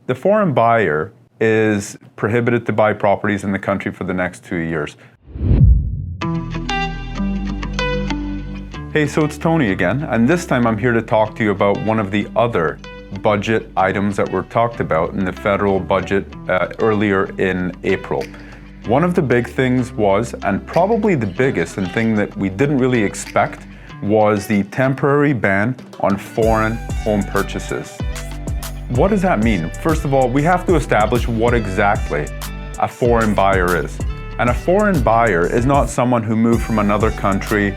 The foreign buyer is prohibited to buy properties in the country for the next 2 years. Hey, so it's Tony again, and this time I'm here to talk to you about one of the other budget items that were talked about in the federal budget earlier in April. One of the big things was, and probably the biggest and thing that we didn't really expect, was the temporary ban on foreign home purchases. What does that mean? First of all, we have to establish what exactly a foreign buyer is. And a foreign buyer is not someone who moved from another country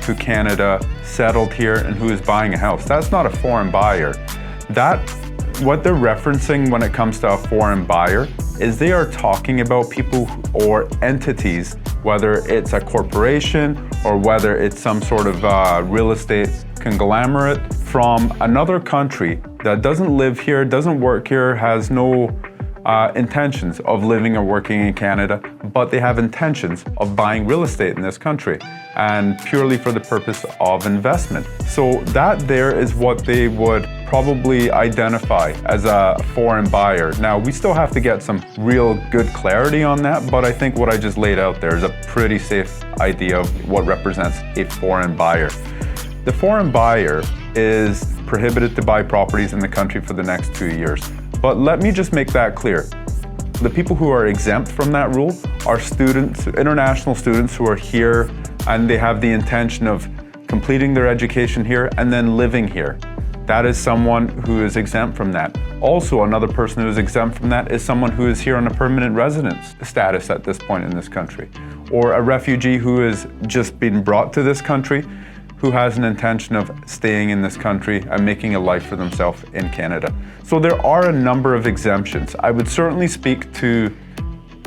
to Canada, settled here, and who is buying a house. That's not a foreign buyer. What they're referencing when it comes to a foreign buyer is they are talking about people or entities, whether it's a corporation or whether it's some sort of real estate conglomerate from another country that doesn't live here, doesn't work here, has no intentions of living or working in Canada, but they have intentions of buying real estate in this country and purely for the purpose of investment. So that there is what they would probably identify as a foreign buyer. Now, we still have to get some real good clarity on that, but I think what I just laid out there is a pretty safe idea of what represents a foreign buyer. The foreign buyer is prohibited to buy properties in the country for the next 2 years. But let me just make that clear. The people who are exempt from that rule are students, international students who are here and they have the intention of completing their education here and then living here. That is someone who is exempt from that. Also, another person who is exempt from that is someone who is here on a permanent residence status at this point in this country, or a refugee who has just been brought to this country who has an intention of staying in this country and making a life for themselves in Canada. So there are a number of exemptions. I would certainly speak to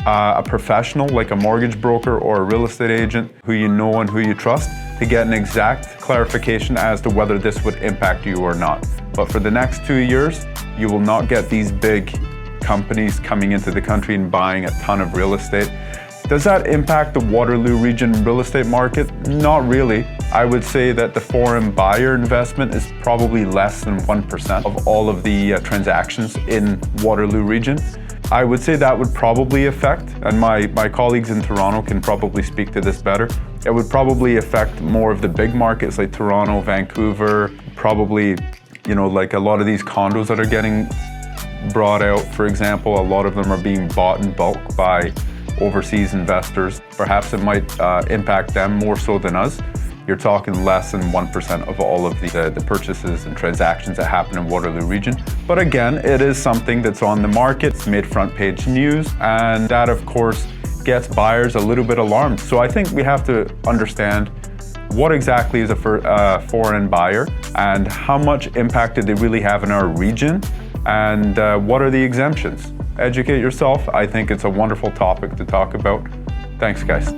a professional like a mortgage broker or a real estate agent who you know and who you trust to get an exact clarification as to whether this would impact you or not. But for the next 2 years, you will not get these big companies coming into the country and buying a ton of real estate. Does that impact the Waterloo region real estate market? Not really. I would say that the foreign buyer investment is probably less than 1% of all of the transactions in Waterloo region. I would say that would probably affect, and my colleagues in Toronto can probably speak to this better, it would probably affect more of the big markets like Toronto, Vancouver, probably, like a lot of these condos that are getting brought out, for example, a lot of them are being bought in bulk by overseas investors. Perhaps it might impact them more so than us. You're talking less than 1% of all of the purchases and transactions that happen in Waterloo region. But again, it is something that's on the market. It's made front page news, and that of course gets buyers a little bit alarmed. So I think we have to understand what exactly is a foreign buyer and how much impact did they really have in our region, and what are the exemptions. Educate yourself. I think it's a wonderful topic to talk about. Thanks, guys.